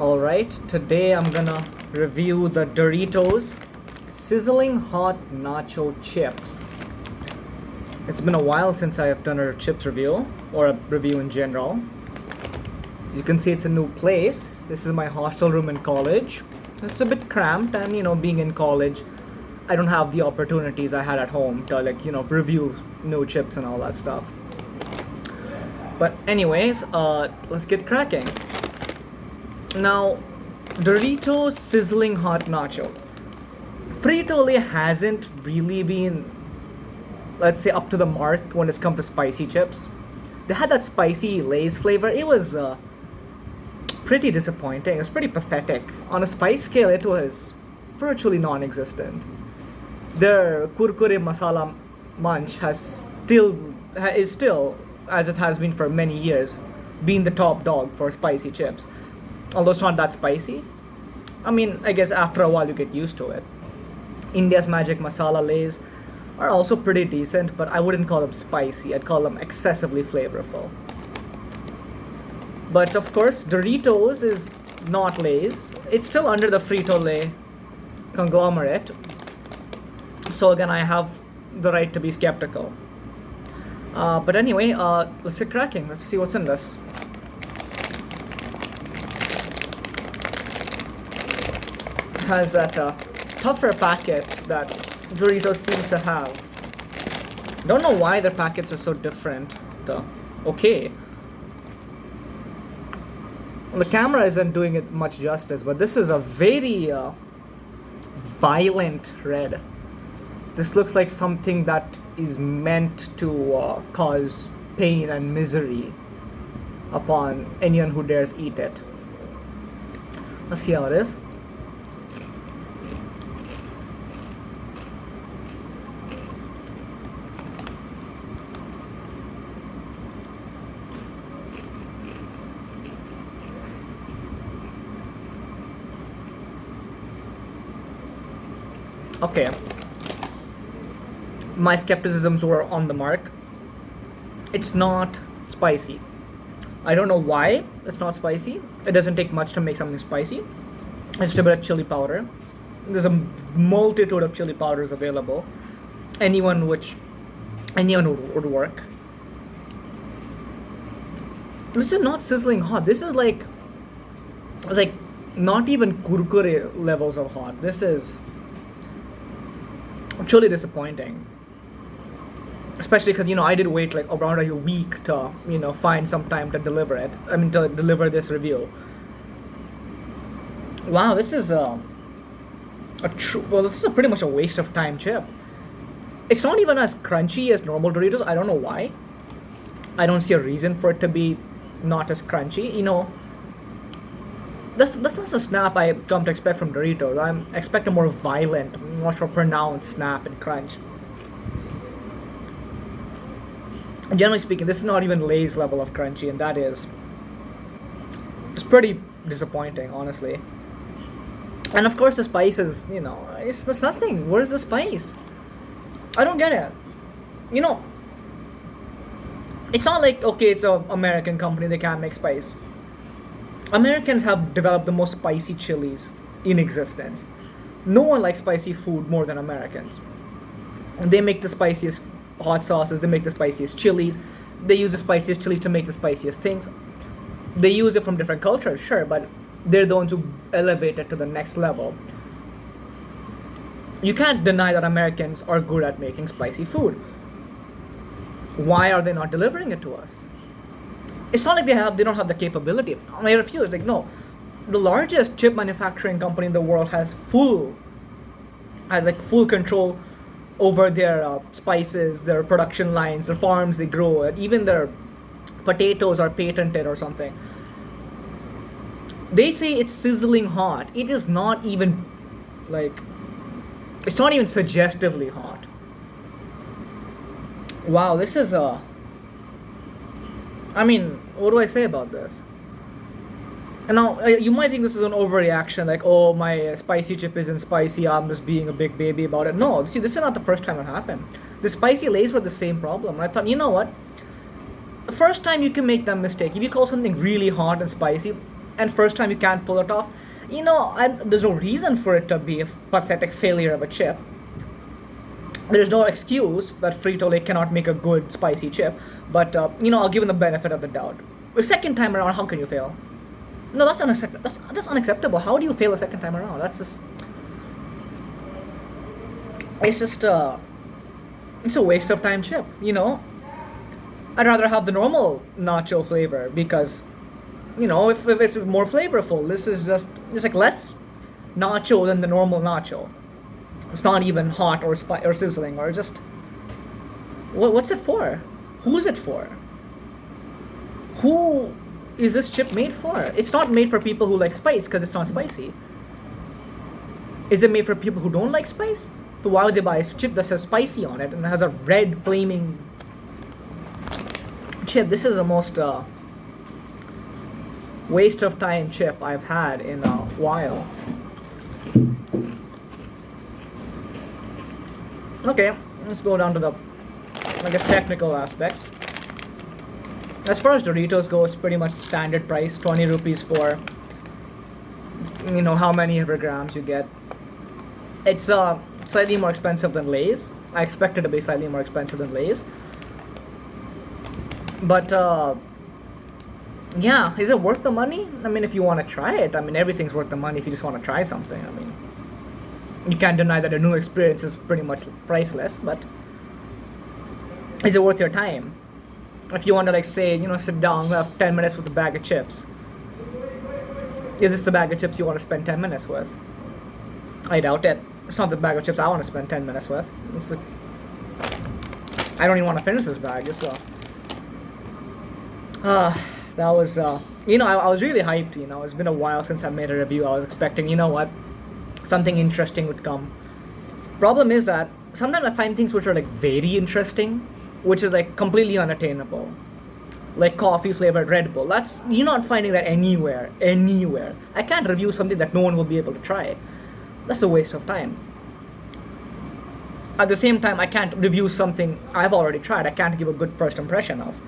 Alright, today I'm gonna review the Doritos Sizzling Hot Nacho Chips. It's been a while since I have done a chips review, or a review in general. You can see it's a new place. This is my hostel room in college. It's a bit cramped, and being in college, I don't have the opportunities I had at home to review new chips and all that stuff. But anyways, let's get cracking. Now, Doritos Sizzling Hot Nacho. Frito-Lay hasn't really been, let's say, up to the mark when it's come to spicy chips. They had that spicy Lay's flavor. It was pretty disappointing. It was pretty pathetic. On a spice scale, it was virtually non-existent. Their Kurkure Masala Munch is still, as it has been for many years, being the top dog for spicy chips. Although it's not that spicy. I mean, I guess after a while you get used to it. India's Magic Masala Lays are also pretty decent, but I wouldn't call them spicy. I'd call them excessively flavorful. But of course, Doritos is not Lay's. It's still under the Frito-Lay conglomerate. So again, I have the right to be skeptical. But anyway, let's get cracking. Let's see what's in this. Has that tougher packet that Doritos seems to have. Don't know why their packets are so different. Okay. The camera isn't doing it much justice, but this is a very violent red. This looks like something that is meant to cause pain and misery upon anyone who dares eat it. Let's see how it is. Okay, my skepticisms were on the mark. It's not spicy. I don't know why it's not spicy. It doesn't take much to make something spicy. It's just a bit of chili powder. There's a multitude of chili powders available. Anyone would work. This is not sizzling hot. This is like not even kurkure levels of hot. This is truly disappointing, especially because I did wait like around a week to find some time to deliver it. I mean, to deliver this review. Wow, this is this is pretty much a waste of time chip. It's not even as crunchy as normal Doritos. I don't know why. I don't see a reason for it to be not as crunchy. That's not the snap I come to expect from Doritos. I expect a more violent, much more pronounced snap and crunch. And generally speaking, this is not even Lay's level of crunchy, and it's pretty disappointing, honestly. And of course, the spice is, it's nothing. Where's the spice? I don't get it. It's not like, okay, it's an American company, they can't make spice. Americans have developed the most spicy chilies in existence. No one likes spicy food more than Americans. And they make the spiciest hot sauces, they make the spiciest chilies, they use the spiciest chilies to make the spiciest things. They use it from different cultures, sure, but they're the ones who elevate it to the next level. You can't deny that Americans are good at making spicy food. Why are they not delivering it to us? It's not like they don't have the capability. I refuse. No, the largest chip manufacturing company in the world has full control over their spices, their production lines, the farms they grow. Even their potatoes are patented or something. They say it's sizzling hot. It is not even it's not even suggestively hot. Wow, this is I mean, what do I say about this? And now, you might think this is an overreaction, like, oh, my spicy chip isn't spicy, I'm just being a big baby about it. No, see, this is not the first time it happened. The spicy Lays were the same problem. And I thought, you know what? The first time you can make that mistake, if you call something really hot and spicy, and first time you can't pull it off, there's no reason for it to be a pathetic failure of a chip. There's no excuse that Frito-Lay cannot make a good spicy chip, but I'll give them the benefit of the doubt. The second time around, how can you fail? No, that's unacceptable. That's unacceptable. How do you fail a second time around? It's a waste of time chip. I'd rather have the normal nacho flavor because, if it's more flavorful. This is just it's like less nacho than the normal nacho. It's not even hot or or sizzling or just. What's it for? Who's it for? Who is this chip made for? It's not made for people who like spice because it's not spicy. Is it made for people who don't like spice? So why would they buy a chip that says spicy on it and has a red flaming chip? This is the most waste of time chip I've had in a while. Okay, let's go down to the, technical aspects. As far as Doritos go, it's pretty much standard price, 20 rupees for, how many ever grams you get. It's slightly more expensive than Lay's. I expect it to be slightly more expensive than Lay's. But, yeah, is it worth the money? If you want to try it, everything's worth the money if you just want to try something. You can't deny that a new experience is pretty much priceless, but is it worth your time? If you want to, sit down, have 10 minutes with a bag of chips, is this the bag of chips you want to spend 10 minutes with? I doubt it. It's not the bag of chips I want to spend 10 minutes with. I don't even want to finish this bag. That was, I was really hyped, It's been a while since I made a review. I was expecting, something interesting would come. Problem is that sometimes I find things which are, very interesting, which is, completely unattainable. Like coffee flavored Red Bull. You're not finding that anywhere. I can't review something that no one will be able to try. That's a waste of time. At the same time, I can't review something I've already tried. I can't give a good first impression of.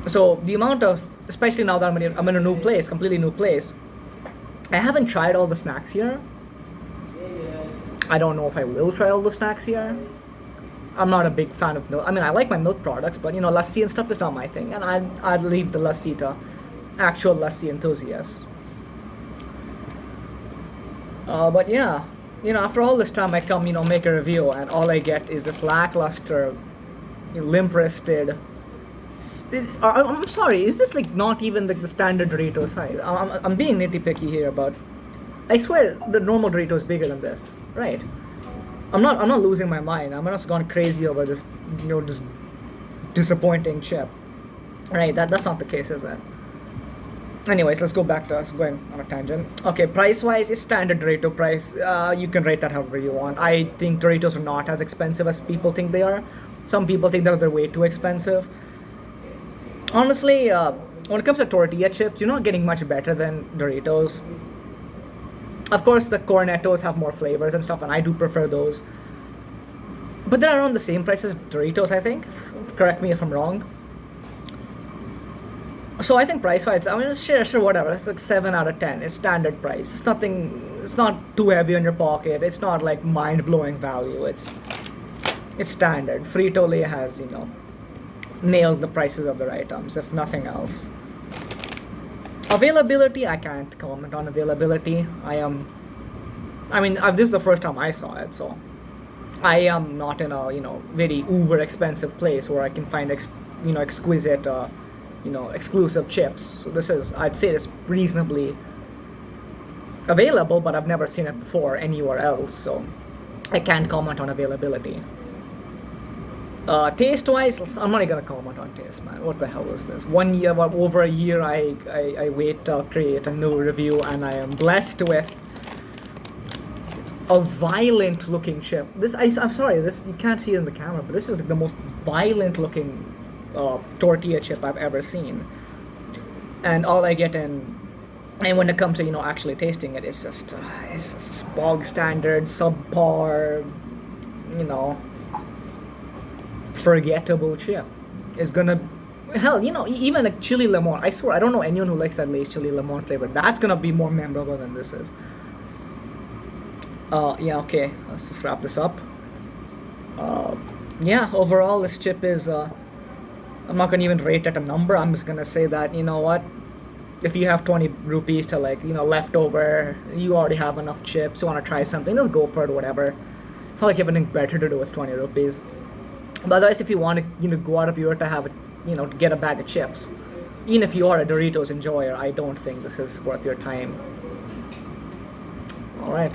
So the amount of, especially now that I'm in a new place, completely new place, I haven't tried all the snacks here. I don't know if I will try all the snacks here. I'm not a big fan of milk. I like my milk products, but lassi and stuff is not my thing, and I'd leave the lassi to actual lassi enthusiasts. But yeah, after all this time, I come, make a review, and all I get is this lackluster, limp-wristed. I'm sorry, is this not even the standard Dorito size? I'm being nitpicky here, but I swear the normal Dorito is bigger than this, right? I'm not losing my mind. I'm not gone crazy over this, this disappointing chip, right? That's not the case, is it? Anyways, let's go back to us going on a tangent. Okay, price-wise, it's standard Dorito price. You can rate that however you want. I think Doritos are not as expensive as people think they are. Some people think that they're way too expensive. Honestly, when it comes to tortilla chips, you're not getting much better than Doritos. Of course, the Cornettos have more flavors and stuff, and I do prefer those. But they're around the same price as Doritos, I think. Correct me if I'm wrong. So I think price-wise, sure, whatever. It's 7 out of 10. It's standard price. It's not too heavy on your pocket. It's not mind-blowing value. It's standard. Frito-Lay has, nailed the prices of their items, if nothing else. Availability, I can't comment on availability. This is the first time I saw it, so I am not in a, very uber expensive place where I can find, exquisite, exclusive chips. So I'd say this reasonably available, but I've never seen it before anywhere else, so I can't comment on availability. Taste-wise, I'm not even gonna comment on taste, man. What the hell is this? Over a year, I wait to create a new review, and I am blessed with a violent-looking chip. I'm sorry, you can't see it in the camera, but this is the most violent-looking tortilla chip I've ever seen. And all I get and when it comes to actually tasting it, it's just bog standard, subpar, forgettable chip. hell, even like chili lemon. I swear, I don't know anyone who likes that Lay's chili lemon flavor. That's gonna be more memorable than this is. Yeah, okay. Let's just wrap this up. Yeah, overall, this chip is. I'm not gonna even rate it a number. I'm just gonna say that, you know what? If you have 20 rupees to, like, left over, you already have enough chips, you want to try something, just go for it, whatever. It's not like you have anything better to do with 20 rupees. But otherwise, if you want to, go out of your way to have it, to get a bag of chips, even if you are a Doritos enjoyer, I don't think this is worth your time. All right,